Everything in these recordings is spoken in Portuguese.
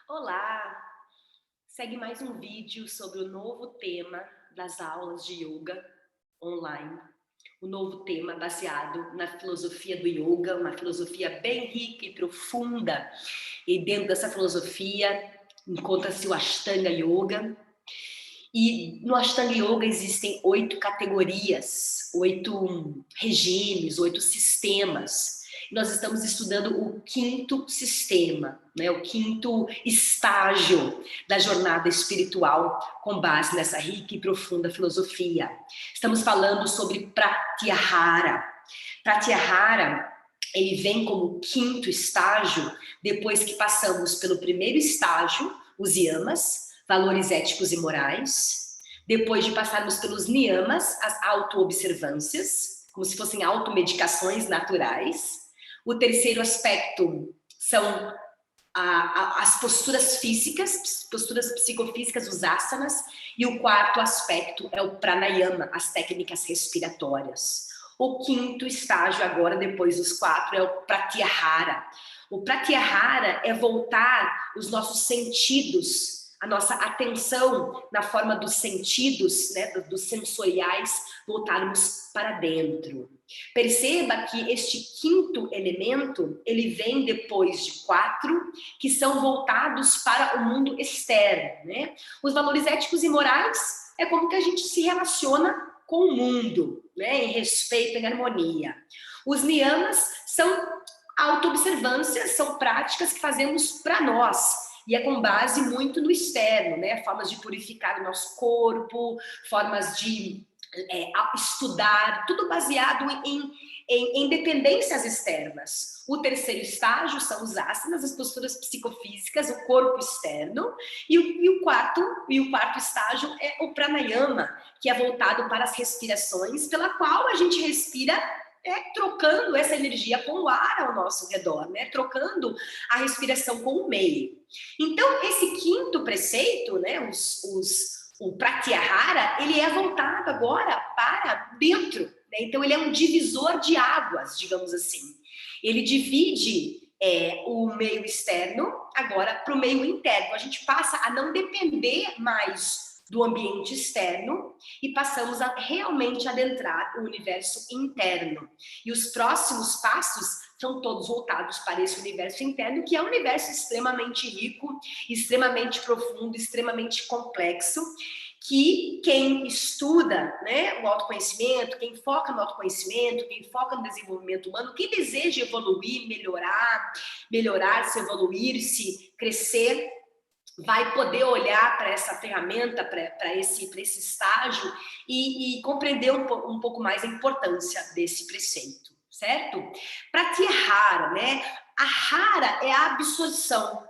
Olá! Segue mais um vídeo sobre o novo tema das aulas de yoga online. O novo tema baseado na filosofia do yoga, uma filosofia bem rica e profunda. E dentro dessa filosofia encontra-se o Ashtanga Yoga. E no Ashtanga Yoga existem 8 categorias, 8 regimes, 8 sistemas. Nós estamos estudando o 5º sistema, né, o 5º estágio da jornada espiritual com base nessa rica e profunda filosofia. Estamos falando sobre Pratyahara. Pratyahara, ele vem como 5º estágio depois que passamos pelo primeiro estágio, os yamas, valores éticos e morais, depois de passarmos pelos niyamas, as auto-observâncias, como se fossem automedicações naturais. O terceiro aspecto são as posturas físicas, posturas psicofísicas, os asanas, e o quarto aspecto é o pranayama, as técnicas respiratórias. O 5º estágio agora, depois dos 4, é o pratyahara. O pratyahara é voltar os nossos sentidos, a nossa atenção na forma dos sentidos, né, dos sensoriais, voltarmos para dentro. Perceba que este 5º elemento, ele vem depois de 4, que são voltados para o mundo externo, né? Os valores éticos e morais é como que a gente se relaciona com o mundo, né, em respeito, em harmonia. Os niyamas são auto-observâncias, são práticas que fazemos para nós, e é com base muito no externo, né? Formas de purificar o nosso corpo, formas de estudar, tudo baseado em dependências externas. O terceiro estágio são os asanas, as posturas psicofísicas, o corpo externo, e o quarto estágio é o pranayama, que é voltado para as respirações, pela qual a gente respira trocando essa energia com o ar ao nosso redor, né? Trocando a respiração com o meio. Então, esse 5º preceito, né, o Pratyahara, ele é voltado agora para dentro, né? Então ele é um divisor de águas, digamos assim. Ele divide o meio externo agora para o meio interno. A gente passa a não depender mais do ambiente externo e passamos a realmente adentrar o universo interno. E os próximos passos são todos voltados para esse universo interno, que é um universo extremamente rico, extremamente profundo, extremamente complexo, que quem estuda, né, o autoconhecimento, quem foca no autoconhecimento, quem foca no desenvolvimento humano, quem deseja evoluir, melhorar-se, evoluir-se, crescer, vai poder olhar para essa ferramenta, para esse estágio e compreender um pouco mais a importância desse preceito, certo? Pratyahara, né? A hara é a absorção.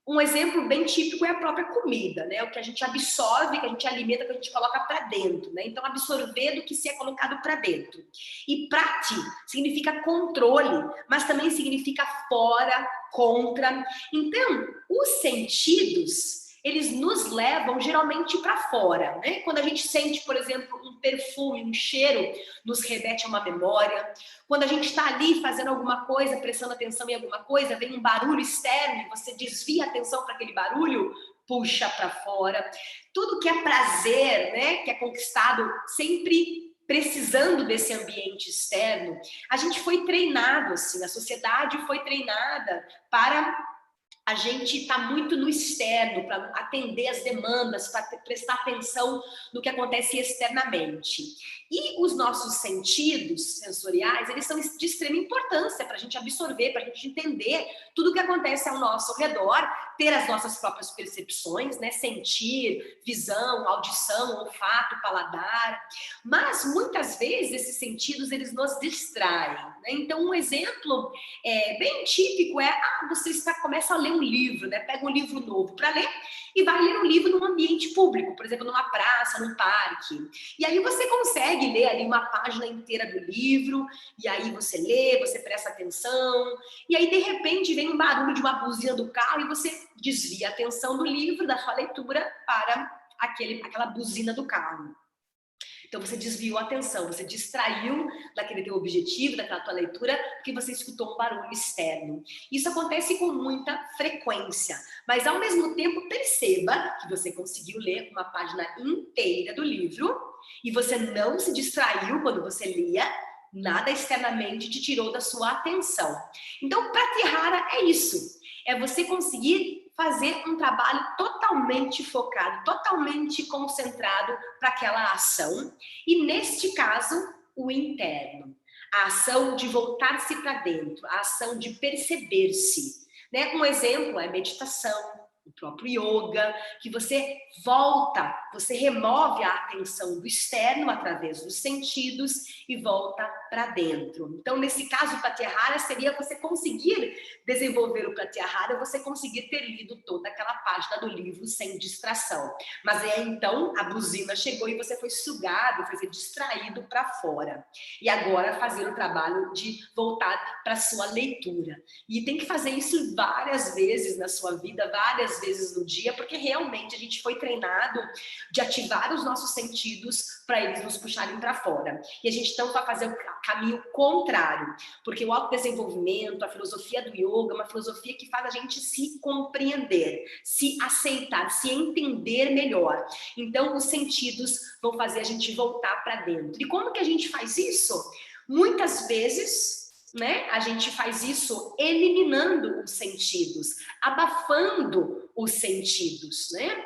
Um exemplo bem típico é a própria comida, né? O que a gente absorve, que a gente alimenta, que a gente coloca para dentro, né? Então, absorver do que se é colocado para dentro. E prati significa controle, mas também significa fora, contra. Então, os sentidos, eles nos levam geralmente para fora, né? Quando a gente sente, por exemplo, um perfume, um cheiro, nos remete a uma memória. Quando a gente está ali fazendo alguma coisa, prestando atenção em alguma coisa, vem um barulho externo e você desvia a atenção para aquele barulho, puxa para fora. Tudo que é prazer, né, que é conquistado sempre precisando desse ambiente externo, a gente foi treinado assim, a sociedade foi treinada para a gente está muito no externo, para atender as demandas, para prestar atenção no que acontece externamente. E os nossos sentidos sensoriais, eles são de extrema importância para a gente absorver, para a gente entender tudo o que acontece ao nosso redor, ter as nossas próprias percepções, né? Sentir, visão, audição, olfato, paladar. Mas, muitas vezes, esses sentidos, eles nos distraem, né? Então, um exemplo bem típico é, você começa a ler um livro, né? Pega um livro novo para ler e vai ler um livro num ambiente público, por exemplo, numa praça, num parque. E aí você consegue ler ali uma página inteira do livro, e aí você lê, você presta atenção, e aí de repente vem um barulho de uma buzina do carro e você desvia a atenção do livro, da sua leitura, para aquela buzina do carro. Então você desviou a atenção, você distraiu daquele teu objetivo, daquela tua leitura, porque você escutou um barulho externo. Isso acontece com muita frequência, mas ao mesmo tempo perceba que você conseguiu ler uma página inteira do livro e você não se distraiu quando você lia, nada externamente te tirou da sua atenção. Então, Pratyahara é isso, é você conseguir fazer um trabalho totalmente focado, totalmente concentrado para aquela ação. E neste caso, o interno. A ação de voltar-se para dentro, a ação de perceber-se. Né? Um exemplo é meditação, o próprio yoga, que você volta, você remove a atenção do externo através dos sentidos e volta para dentro. Então, nesse caso, o Pratyahara seria você conseguir desenvolver o Pratyahara, você conseguir ter lido toda aquela página do livro sem distração. Mas aí, então, a buzina chegou e você foi sugado, foi distraído para fora. E agora fazer o trabalho de voltar para a sua leitura. E tem que fazer isso várias vezes na sua vida, várias vezes no dia, porque realmente a gente foi treinado de ativar os nossos sentidos para eles nos puxarem para fora. E a gente então vai fazer o caminho contrário, porque o autodesenvolvimento, a filosofia do yoga, é uma filosofia que faz a gente se compreender, se aceitar, se entender melhor. Então, os sentidos vão fazer a gente voltar para dentro. E como que a gente faz isso? Muitas vezes, né, a gente faz isso eliminando os sentidos, abafando os sentidos, né?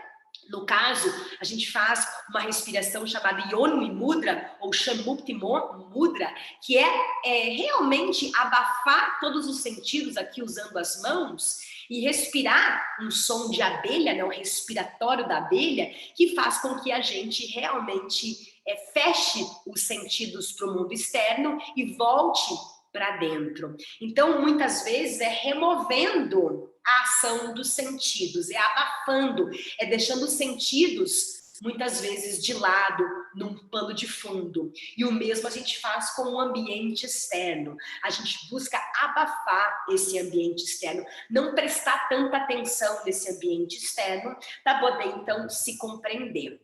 No caso, a gente faz uma respiração chamada Yoni Mudra ou Shamukti Mudra, que é realmente abafar todos os sentidos aqui usando as mãos e respirar um som de abelha, né, um respiratório da abelha, que faz com que a gente realmente feche os sentidos para o mundo externo e volte para dentro. Então, muitas vezes é removendo a ação dos sentidos, é abafando, é deixando os sentidos muitas vezes de lado, num pano de fundo. E o mesmo a gente faz com o ambiente externo. A gente busca abafar esse ambiente externo, não prestar tanta atenção nesse ambiente externo, para poder então se compreender.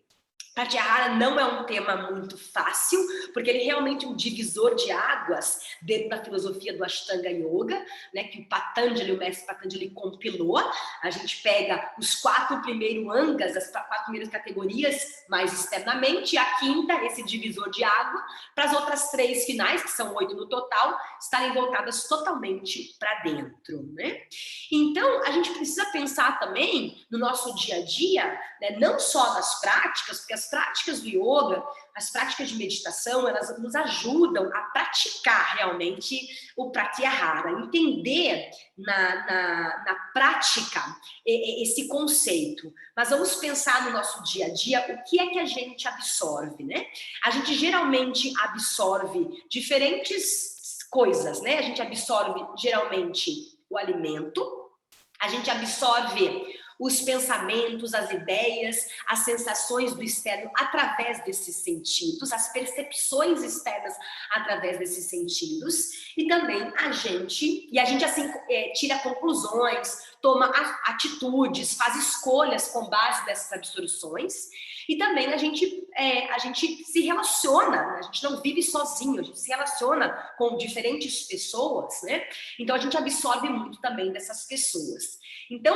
Pratyahara não é um tema muito fácil, porque ele é realmente um divisor de águas dentro da filosofia do Ashtanga Yoga, né, que o Patanjali, o mestre Patanjali, compilou. A gente pega os 4 primeiros angas, as 4 primeiras categorias mais externamente, e a quinta, esse divisor de água, para as outras 3 finais, que são 8 no total, estarem voltadas totalmente para dentro, né? Então, a gente precisa pensar também no nosso dia a dia, né, não só nas práticas, porque as práticas do yoga, as práticas de meditação, elas nos ajudam a praticar realmente o Pratyahara, entender na prática esse conceito. Mas vamos pensar no nosso dia a dia, o que é que a gente absorve, né? A gente geralmente absorve diferentes coisas, né? A gente absorve geralmente o alimento, a gente absorve os pensamentos, as ideias, as sensações do externo através desses sentidos, as percepções externas através desses sentidos, e também a gente assim tira conclusões, toma atitudes, faz escolhas com base nessas absorções, e também a gente se relaciona, a gente não vive sozinho, a gente se relaciona com diferentes pessoas, né? Então a gente absorve muito também dessas pessoas. Então,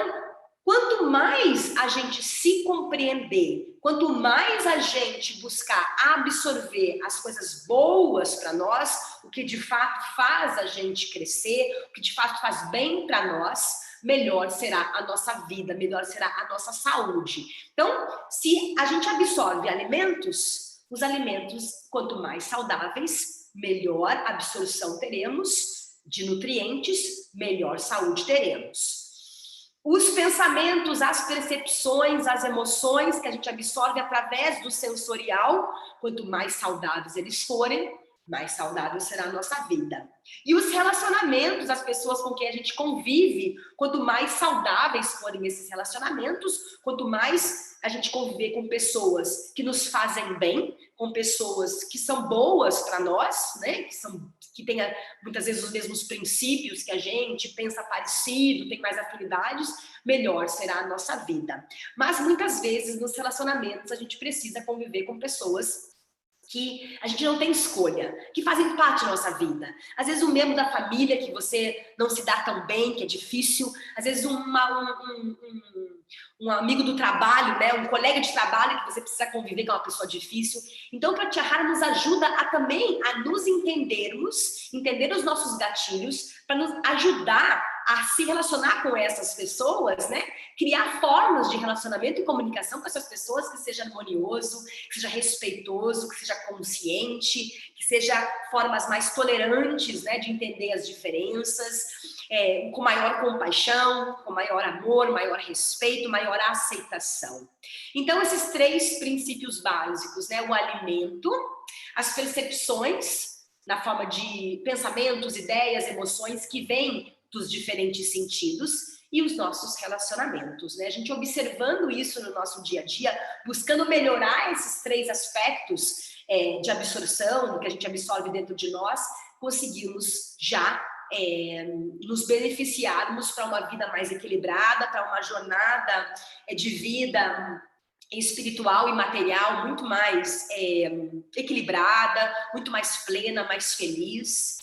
quanto mais a gente se compreender, quanto mais a gente buscar absorver as coisas boas para nós, o que de fato faz a gente crescer, o que de fato faz bem para nós, melhor será a nossa vida, melhor será a nossa saúde. Então, se a gente absorve alimentos, os alimentos, quanto mais saudáveis, melhor absorção teremos de nutrientes, melhor saúde teremos. Os pensamentos, as percepções, as emoções que a gente absorve através do sensorial, quanto mais saudáveis eles forem, mais saudável será a nossa vida. E os relacionamentos, as pessoas com quem a gente convive, quanto mais saudáveis forem esses relacionamentos, quanto mais a gente conviver com pessoas que nos fazem bem, com pessoas que são boas para nós, né? Que têm muitas vezes os mesmos princípios que a gente, pensa parecido, tem mais afinidades, melhor será a nossa vida. Mas muitas vezes nos relacionamentos a gente precisa conviver com pessoas que a gente não tem escolha, que fazem parte da nossa vida. Às vezes um membro da família que você não se dá tão bem, que é difícil, às vezes um amigo do trabalho, né? Um colega de trabalho que você precisa conviver, que é uma pessoa difícil. Então, Pratyahara nos ajuda a também a nos entendermos, entender os nossos gatilhos, para nos ajudar a se relacionar com essas pessoas, né? Criar formas de relacionamento e comunicação com essas pessoas que seja harmonioso, que seja respeitoso, que seja consciente, que seja formas mais tolerantes, né? De entender as diferenças, com maior compaixão, com maior amor, maior respeito, maior aceitação. Então, esses 3 princípios básicos, né? O alimento, as percepções, na forma de pensamentos, ideias, emoções que vêm dos diferentes sentidos e os nossos relacionamentos, né? A gente observando isso no nosso dia a dia, buscando melhorar esses 3 aspectos de absorção, que a gente absorve dentro de nós, conseguimos já nos beneficiarmos para uma vida mais equilibrada, para uma jornada de vida espiritual e material muito mais equilibrada, muito mais plena, mais feliz.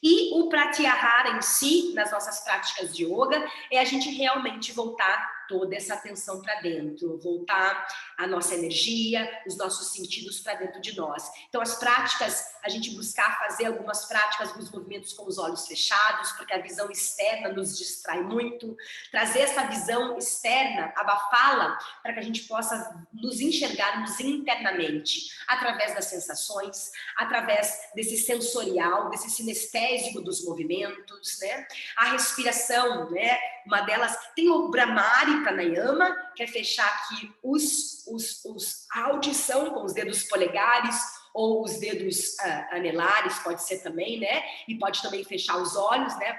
E o Pratyahara em si, nas nossas práticas de yoga, é a gente realmente voltar toda essa atenção para dentro, voltar a nossa energia, os nossos sentidos para dentro de nós. Então, as práticas, a gente buscar fazer algumas práticas nos movimentos com os olhos fechados, porque a visão externa nos distrai muito, trazer essa visão externa, abafá-la, para que a gente possa nos enxergarmos internamente, através das sensações, através desse sensorial, desse sinestésico dos movimentos, né? A respiração, né? Uma delas tem o Bhramari Pranayama, que é fechar aqui a audição com os dedos polegares ou os dedos anelares, pode ser também, né? E pode também fechar os olhos, né?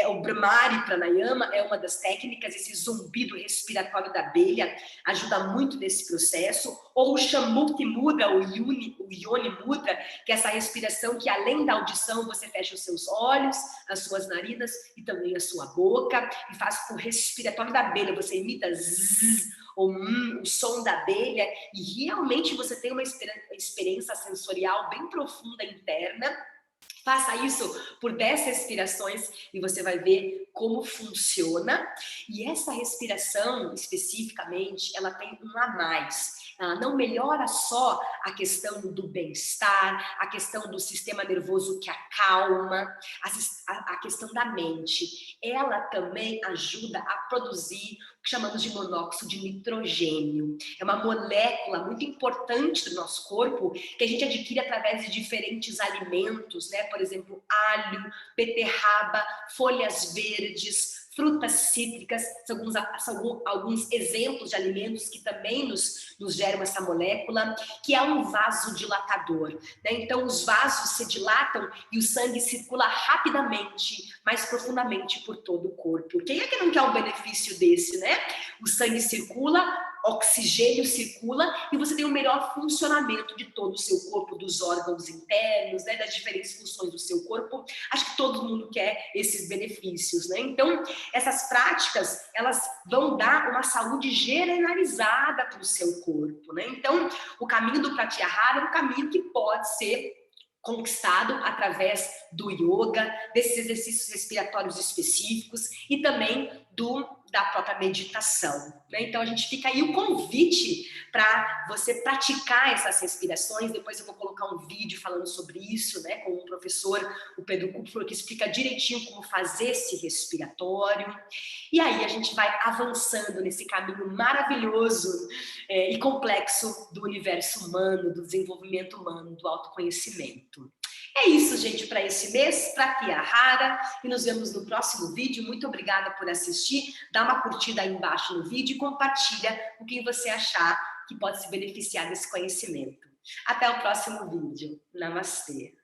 O Bhramari Pranayama é uma das técnicas, esse zumbido respiratório da abelha ajuda muito nesse processo. Ou o Shamukti Mudra, o Yoni Mudra, que é essa respiração que além da audição você fecha os seus olhos, as suas narinas e também a sua boca e faz o respiratório da abelha, você imita zzz, ou o som da abelha e realmente você tem uma experiência sensorial bem profunda interna. Faça isso por 10 respirações e você vai ver como funciona. E essa respiração, especificamente, ela tem um a mais. Ela não melhora só a questão do bem-estar, a questão do sistema nervoso que acalma, a questão da mente. Ela também ajuda a produzir o que chamamos de monóxido de nitrogênio. É uma molécula muito importante do nosso corpo que a gente adquire através de diferentes alimentos, né? Por exemplo, alho, beterraba, folhas verdes, frutas cítricas, são alguns exemplos de alimentos que também nos geram essa molécula, que é um vasodilatador, né? Então, os vasos se dilatam e o sangue circula rapidamente, mais profundamente por todo o corpo. Quem é que não quer um benefício desse, né? O sangue circula, oxigênio circula e você tem um melhor funcionamento de todo o seu corpo, dos órgãos internos, né, das diferentes funções do seu corpo. Acho que todo mundo quer esses benefícios, né? Então, essas práticas, elas vão dar uma saúde generalizada para o seu corpo, né? Então, o caminho do Pratyahara é um caminho que pode ser conquistado através do yoga, desses exercícios respiratórios específicos e também da própria meditação, né? Então a gente fica aí o convite para você praticar essas respirações. Depois eu vou colocar um vídeo falando sobre isso, né, com o professor, o Pedro Kupfer, que explica direitinho como fazer esse respiratório. E aí a gente vai avançando nesse caminho maravilhoso e complexo do universo humano, do desenvolvimento humano, do autoconhecimento. É isso, gente, para esse mês, Pratyahara, e nos vemos no próximo vídeo. Muito obrigada por assistir. Dá uma curtida aí embaixo no vídeo e compartilha com quem você achar que pode se beneficiar desse conhecimento. Até o próximo vídeo. Namastê.